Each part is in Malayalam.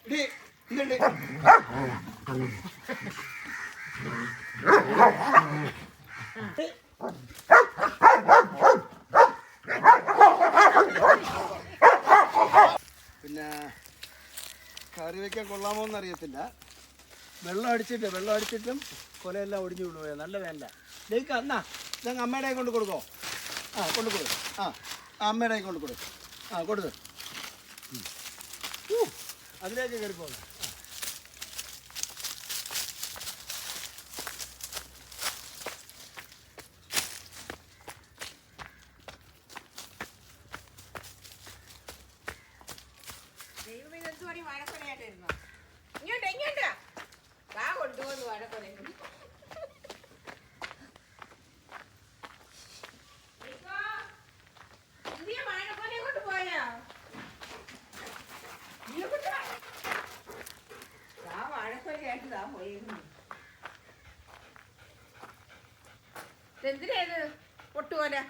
പിന്നെ കറി വയ്ക്കാൻ കൊള്ളാമോന്ന് അറിയത്തില്ല. വെള്ളം അടിച്ചിട്ടും കൊലയെല്ലാം ഒടിഞ്ഞു വിടുക. നല്ല വേണ്ട ലേക്ക് എന്നാ ഇതങ്ങ് അമ്മയുടെ കൊണ്ട് കൊടുക്കോ? കൊണ്ട് കൊടുക്കും. അമ്മയുടെ കൊണ്ട് കൊടുക്കും. കൊടുക്ക്. അതിലേക്ക് കയറി പോകുന്നു. എന്തിനായത് പൊട്ടുപോലെ?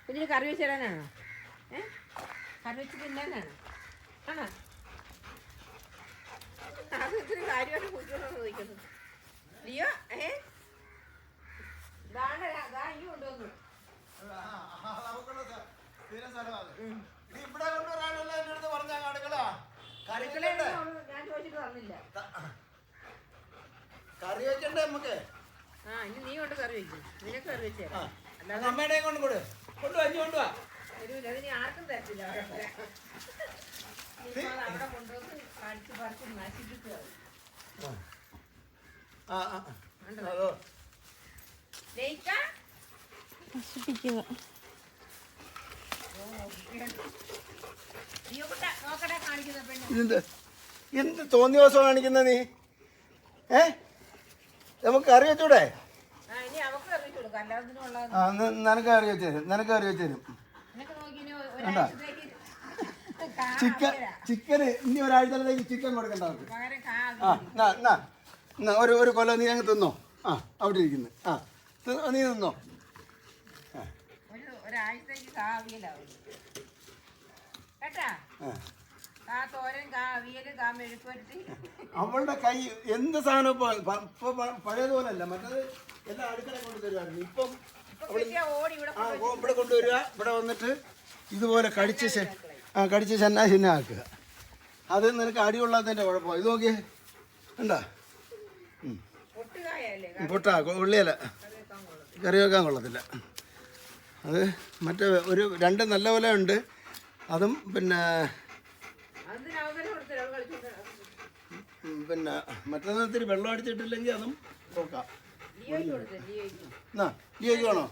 കുഞ്ഞിന് കറി വെച്ച് തരാനാണോ? കറി വെച്ച് തിന്നാനാണോ? ആണോ? അത് ഇത്തിരി കാര്യമായിട്ട് കുഞ്ഞോട് ചോദിക്കുന്നു. ലിയോ ഈ കൊണ്ടുവന്നു. ഞാൻ ചോദിച്ചിട്ട് പറഞ്ഞില്ല. കറി വെക്കണ്ടേ നമുക്ക്? ഇനി നീ കൊണ്ട് കറി വെക്കും. നിനക്ക് കറി വെച്ചേ. അമ്മയുടെ കൊണ്ട് കൊണ്ടുപോവാ. അതിന് ആർക്കും തരത്തില്ല. അവിടെ കൊണ്ടുവന്ന് കാണിച്ച് പറിച്ച് നശിപ്പിക്കുക. എന്ത് തോന്നിയ ദിവസം കാണിക്കുന്ന നീ? നമുക്ക് കറി വെച്ചൂടെ? നിനക്ക് കറി വെച്ച് തരും. ചിക്കന് ഇനി ഒരാഴ്ചയിലേക്ക് ചിക്കൻ കൊടുക്കണ്ട അവർക്ക്. ഒരു കൊല്ലം നീ അങ്ങ് തിന്നോ. അവിടെ ഇരിക്കുന്നു. നീ തിന്നോ. അവളുടെ കൈ എന്ത് സാധനം ഇപ്പൊ പഴയതുപോലല്ല. മറ്റത് എല്ലാം അടുക്കള കൊണ്ട് തരുവായിരുന്നു. ഇപ്പം ഇവിടെ കൊണ്ടുവരിക. ഇവിടെ വന്നിട്ട് ഇതുപോലെ കടിച്ച് ശന്നാക്കുക. അത് നിനക്ക് അടികൊള്ളാത്തതിൻ്റെ കുഴപ്പമാണ്. ഇത് നോക്കിയേ എന്താ ഉള്ളിയല്ല, കറി വെക്കാൻ കൊള്ളത്തില്ല. അത് മറ്റേ ഒരു 2 നല്ല പോലെ ഉണ്ട്. അതും പിന്നെ മറ്റേത് ഇത്തിരി വെള്ളം അടിച്ചിട്ടില്ലെങ്കിൽ അതും നോക്കാം. ലിയോയ്ക്ക് വേണോ?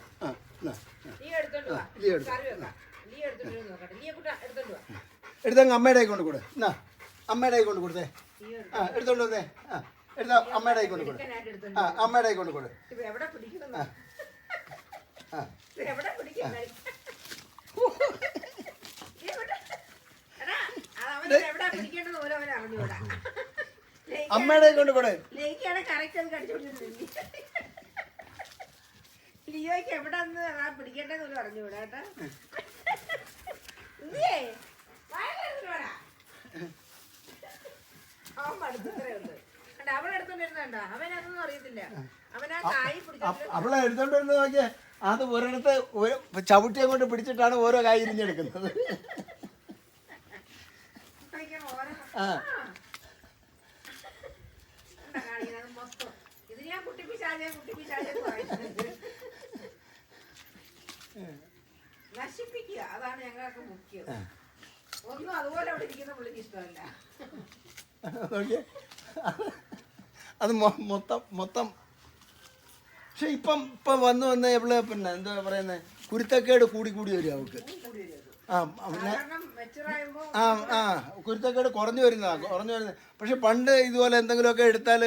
എടുത്തങ്ങ് അമ്മയുടെ കൊണ്ട് കൊടു. അമ്മയുടെ കൊണ്ട് കൊടുത്തേ. എടുത്തോണ്ട് വന്നേ. എടുത്ത അമ്മയുടെ കൊണ്ട് കൊടു. അമ്മയുടെ കൊണ്ട് കൊടു. അമ്മയുടെ കൊണ്ട് കൊടു. ലിയോയ്ക്ക് എവിടെ പിടിക്കേണ്ടതെന്ന് പറഞ്ഞുകൂടാ കേട്ടോ. അവൻ പഠിത്തത്രയുണ്ട്. അവളെ എടുത്തോണ്ടിരുന്നുണ്ടോ? അവനതൊന്നും അറിയത്തില്ല. അവനാ കായ് അവളെ എടുത്തോണ്ടിരുന്നത് നോക്കിയേ. അത് ഒരിടത്ത് ചവിട്ടിയെ കൊണ്ട് പിടിച്ചിട്ടാണ് ഓരോ കായ് ഇരിഞ്ഞെടുക്കുന്നത്. ഇത് ഞാൻ കുട്ടിപ്പിച്ചാജെ നശിപ്പിക്കുക. അതാണ് ഞങ്ങൾക്ക് മുഖ്യം. ഒന്നും അതുപോലെ അവിടെ ഇരിക്കുന്ന പുള്ളിക്ക് ഇഷ്ടമല്ല. അത് മൊത്തം പക്ഷെ ഇപ്പം വന്ന് എവിടെ പിന്നെ എന്താ പറയുന്നത്, കുരുത്തക്കേട് കൂടി വരും അവൾക്ക്. കുരുത്തക്കേട് കുറഞ്ഞു വരുന്നത്. പക്ഷെ പണ്ട് ഇതുപോലെ എന്തെങ്കിലുമൊക്കെ എടുത്താൽ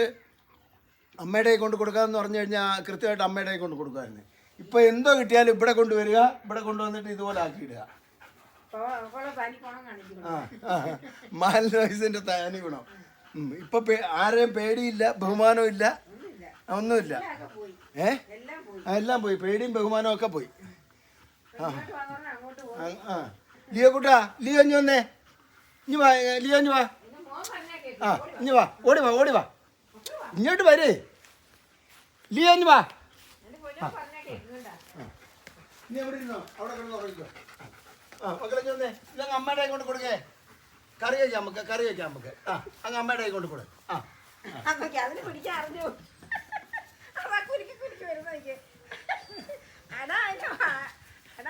അമ്മയുടെ കൊണ്ട് കൊടുക്കാമെന്ന് പറഞ്ഞു കഴിഞ്ഞാൽ കൃത്യമായിട്ട് അമ്മയുടെ കൊണ്ട് കൊടുക്കുമായിരുന്നു. ഇപ്പം എന്തോ കിട്ടിയാലും ഇവിടെ കൊണ്ടുവരിക, ഇവിടെ കൊണ്ടുവന്നിട്ട് ഇതുപോലെ ആക്കിയിടുക. മാലിന്യത്തിന്റെ തനി ഗുണം. ഇപ്പൊ ആരെയും പേടിയില്ല, ബഹുമാനവും ഇല്ല, ഒന്നുമില്ല. എല്ലാം പോയി, പേടിയും ബഹുമാനവും ഒക്കെ പോയി. ലിയോ കുട്ടാ, ലിയോ ഇഞ്ഞു വന്നേ. ഇനി വാ ലിയോ ഇനി വാ. പിന്നെ മോൻ പറഞ്ഞാ കേക്ക്. ആ ഇനി വാ, ഓടി വാ, ഓടി വാ, ഇങ്ങോട്ട് വരേ ലിയോ ഇനി വാ. എന്റെ പൊന്നോ പറഞ്ഞാ കേൾക്കുന്നുണ്ടാ. നീ എവിടെ ഇരുന്നോ? അവിടെ കിടന്ന് ഉറങ്ങിക്കോ. ആ മക്കളെ വന്നേ, ഇതങ്ങ് അമ്മയുടെ കൈ കൊണ്ട് കൊടുക്കേ. കറി വയ്ക്കാം നമുക്ക്, കറി വയ്ക്കാം നമുക്ക്. ആ അങ്ങ് അമ്മയുടെ കൈ കൊണ്ട് കൊടു. ആ അതൊക്കെ അതിന് പിടിക്കാൻ അറിഞ്ഞു. അതാ കുരുക്കി കുരുക്കി വരുന്നേക്ക്. അടാ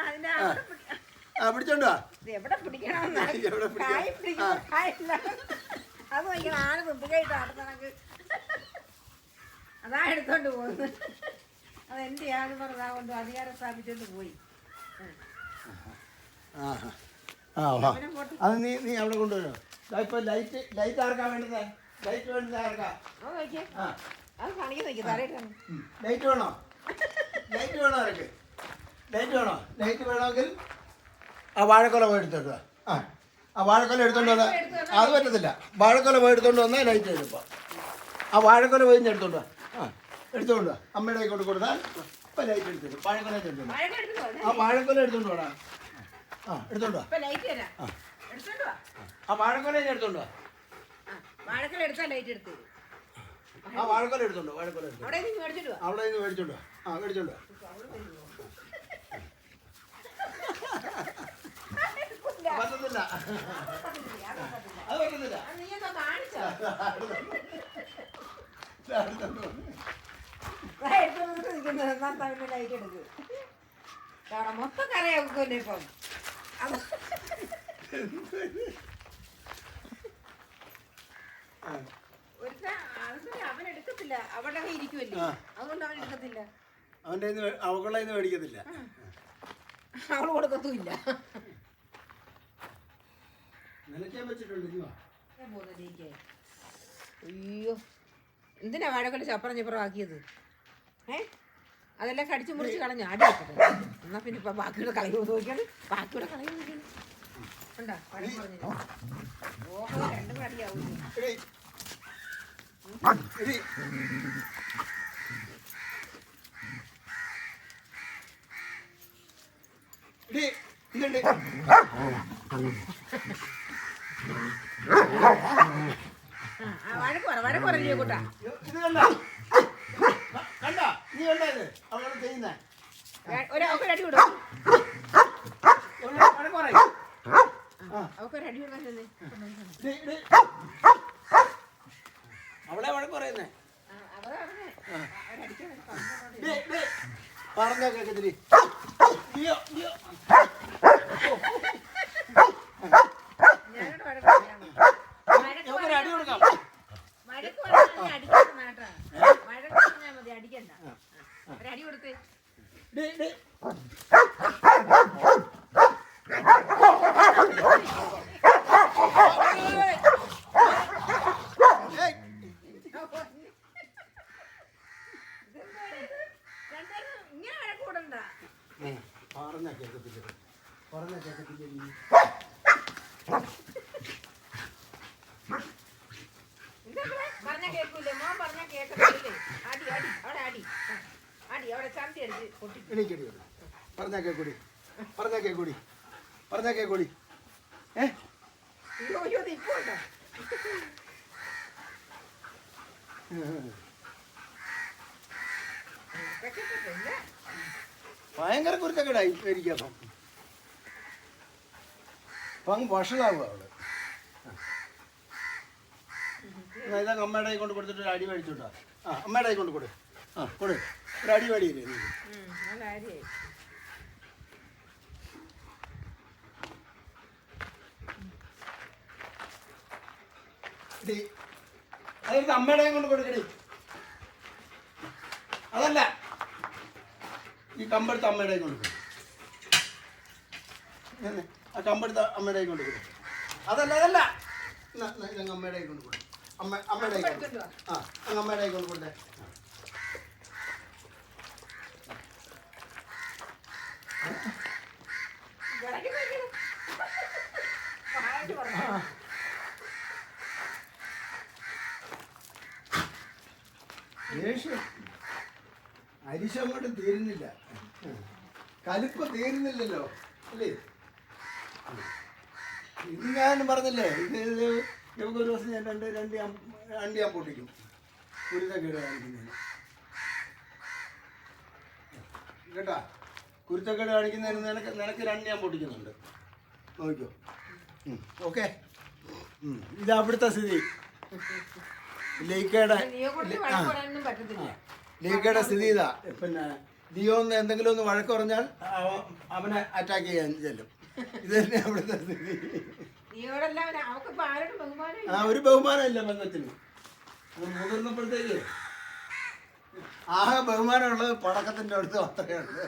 അതിന്റെ ആ പിടിച്ചോണ്ട് വാ. എവിടെ പിടിക്കണമെന്നാ എവിടെ പിടിക്കണം? കായ് പിടിക്കുമ്പോ കായില്ല. അത് ഭയങ്കര ആന തുമ്പിക്കായിട്ട് നടത്തണക്ക്. അതാ എടുത്തോണ്ട് പോകുന്നു. അതെന്റെ ആണെന്ന് പറഞ്ഞാ കൊണ്ട് അധികാരം സ്ഥാപിച്ചോണ്ട് പോയി. ആ ആ വാ. അത് നീ നീ അവിടെ കൊണ്ടുവരുമോ? ഇപ്പൊ ലൈറ്റ് ലൈറ്റ് ആർക്കാ വേണ്ടത്? ലൈറ്റ് വേണ്ടത് ആർക്കാ? അത് നോക്കിയേ. ആ അത് കാണിക്കാൻ നോക്കി തലയിട്ടാണ്. ലൈറ്റ് വേണോ? ലൈറ്റ് വേണോ ആർക്ക്? ലൈറ്റ് വേണോ? ലൈറ്റ് വേണമെങ്കിൽ ആ വാഴക്കൊല പോയി എടുത്തോണ്ട് വാ. ആ വാഴക്കൊല എടുത്തോണ്ട് വന്നാൽ അത് പറ്റത്തില്ല. വാഴക്കൊല പോയി എടുത്തോണ്ട് വന്നാൽ ലൈറ്റ് വരും. ഇപ്പോൾ ആ വാഴക്കൊല പോയി എടുത്തോണ്ട് വാ. ആ എടുത്തോണ്ട് വാ. അമ്മയുടെ കൈ കൊണ്ട് കൊടുത്താൽ ഇപ്പം ലൈറ്റ് എടുത്തു തരും. വാഴക്കൊല എടുത്തോണ്ട് വാ. ആ വാഴക്കൊല എടുത്തോണ്ട് വാടാ. ആ എടുത്തോണ്ട് വാ. ആ വാഴക്കൊല എടുത്തോണ്ട് വാ. വാഴക്കല എടുത്താൽ ലൈറ്റ് എടുത്ത് തരും. ആ വാഴക്കൊല എടുത്തോണ്ട് വാ. വാഴക്കൊല എടുത്തോണ്ട് അവിടെ നിന്ന് മേടിച്ചിട്ട് വാ. അവിടെ നിന്ന് മേടിച്ചോണ്ട് വാ. ആ മേടിച്ചോണ്ട് വാ. പറ്റത്തില്ല, അത് പറ്റത്തില്ല. അത് നീ എന്തോ കാണിച്ചോ? ലൈറ്റ് എടുക്കും. കാരണം മൊത്തം കരയാക്കൂല്ലേ ഇപ്പം. അത് അവൻ എടുക്കത്തില്ല. അവിടെ ഇരിക്കുമല്ലേ, അതുകൊണ്ട് അവൻ എടുക്കത്തില്ല. അവൻ്റെ അവളുടെ മേടിക്കത്തില്ല. അവള് കൊടുക്കത്തുമില്ല. നിലയ്ക്കാൻ വെച്ചിട്ടുണ്ട്. അയ്യോ, എന്തിനാ വാഴക്കൊല ചപ്പറം ചപ്പറം ആക്കിയത്? അതെല്ലാം കടിച്ചു മുറിച്ച് കളഞ്ഞു. അടി വെക്കട്ടെ. എന്നാ പിന്നെ ഇപ്പൊ ബാക്കിയുടെ കളയുമോ നോക്കിയാണ്. ബാക്കിയുടെ കളയുമോ നോക്കിയാണ്. ഉണ്ടോ പഴം പറഞ്ഞു? ഓഹോ, രണ്ടും കടിയാവും. വഴക്ക് പറഞ്ഞു കൂട്ടാ. ഇത് കണ്ട കണ്ട നീ കണ്ടത് അവളോട് ചെയ്യുന്നേ. അവക്കൊരടി കൊടുക്കും. അവക്കൊരടി കൊടുക്കാൻ തന്നെ അവളെ വഴക്ക് പറയുന്നേ. പറഞ്ഞ കേക്കത്തിരി. അടി കൊടുക്കാം. വഴക്ക് പറഞ്ഞാൽ അടിക്കണ്ട കേട്ടാ. വഴക്ക് പറഞ്ഞാൽ മതി, അടിക്കണ്ട. ഒരടി കൊടുത്തേ. ഇങ്ങനെ വഴക്ക് കൂടണ്ട. പറഞ്ഞ കേക്കത്തില്ല, പറഞ്ഞ കേക്കത്തില്ല. പറഞ്ഞ കേൾക്കൂലേ? മോൻ പറഞ്ഞ കേൾക്കത്തില്ലേ? അടി അടി അവിടെ അടി അടി അവിടെ ചന്തി അടിച്ച് പൊട്ടി. എനിക്കടി പറഞ്ഞ കേക്കൂടി, പറഞ്ഞ കേക്കൂടി, പറഞ്ഞ കേക്കൂടി. അയ്യോ ഇപ്പൊ ഉണ്ടോ? ഭയങ്കര കുരുത്തക്കേടായി എനിക്കപ്പം. അപ്പം അങ്ങ് വഷളാവുക അവള്. ഇതങ്ങ് അമ്മയുടെ കൈ കൊണ്ട് കൊടുത്തിട്ട് ഒരു അടി മേടിച്ചോട്ടാ. ആ അമ്മയുടെ കൈ കൊണ്ട് കൊടു. ആ കൊടു, ഒരു അടി മേടിയില്ലേ നീ? അതെടുത്ത് അമ്മയുടെ കൈ കൊണ്ട് കൊടുക്കടി. അതല്ല, ഈ കമ്പെടുത്ത് അമ്മയുടെ കൈ കൊണ്ട് കൊടുക്കും. ആ കമ്പെടുത്ത് അമ്മയുടെ കൈ കൊണ്ട് കൊടുക്കും. അതല്ല അതല്ല, ഇതങ്ങ് അമ്മയുടെ കൈ കൊണ്ട് കൊടുക്കും. അമ്മയുടെ കൈ കൊണ്ട് ആ അങ്ങ് അമ്മയുടെ കൈ കൊണ്ട് കൊടുത്തേ. ദേഷ്യം അരിശം അങ്ങോട്ട് തീരുന്നില്ല, കലിപ്പ് തീരുന്നില്ലല്ലോ അല്ലേ? ഇത് ഞാൻ പറഞ്ഞില്ലേ ഇത് നമുക്കൊരു ദിവസം ഞാൻ അണ്ടി ഞാൻ പൊട്ടിക്കും കുരുത്തക്കേട് കാണിക്കുന്നതിന് കേട്ടാ. കുരുത്തക്കേട് കാണിക്കുന്നതിന് നിനക്ക് രണ്ട് ഞാൻ പൊട്ടിക്കുന്നുണ്ട്, നോക്കിക്കോ. ഓക്കെ, ഇത് അവിടുത്തെ സ്ഥിതി. ലീക്കയുടെ സ്ഥിതി ഇതാ. പിന്നെ ലിയോ ഒന്ന് എന്തെങ്കിലും ഒന്ന് വഴക്ക് പറഞ്ഞാൽ അവനെ അറ്റാക്ക് ചെയ്യാൻ ചെല്ലും. ഇത് തന്നെ അവിടുത്തെ സ്ഥിതി. ഒരു ബഹുമാനം ഇല്ല ബന്ധത്തിന്. മുതിർന്നപ്പോഴത്തേക്ക് ആകെ ബഹുമാനമുള്ളത് പടക്കത്തിൻ്റെ അടുത്ത് മാത്രമേ ഉള്ളൂ.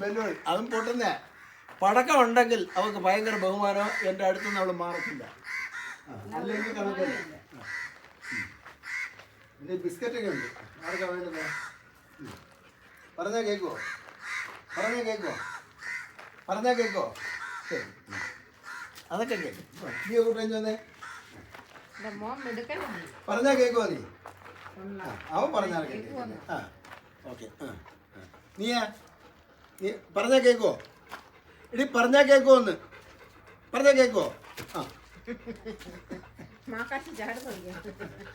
ബലൂൺ അതും പൊട്ടുന്നേ. പടക്കം ഉണ്ടെങ്കിൽ അവൾക്ക് ഭയങ്കര ബഹുമാനം. എൻ്റെ അടുത്തുനിന്ന് അവൾ മാറത്തില്ല. അല്ലെങ്കിൽ കണക്കില്ല. പിന്നെ ബിസ്ക്കറ്റൊക്കെ ഉണ്ട്. ആർക്കാ വേണ്ടത്? പറഞ്ഞാൽ കേൾക്കുമോ? ശരി, അതൊക്കെ കേൾക്കും. നീ കൂട്ടം വന്നേ. പറഞ്ഞാൽ കേൾക്കുമോ നീ? അവൻ പറഞ്ഞാൽ കേൾക്കും. ആ ഓക്കെ. നീ പറഞ്ഞാൽ കേൾക്കുമോ? എടി പറഞ്ഞാൽ കേൾക്കുമോ? ഒന്ന് പറഞ്ഞാൽ കേൾക്കുമോ? ആ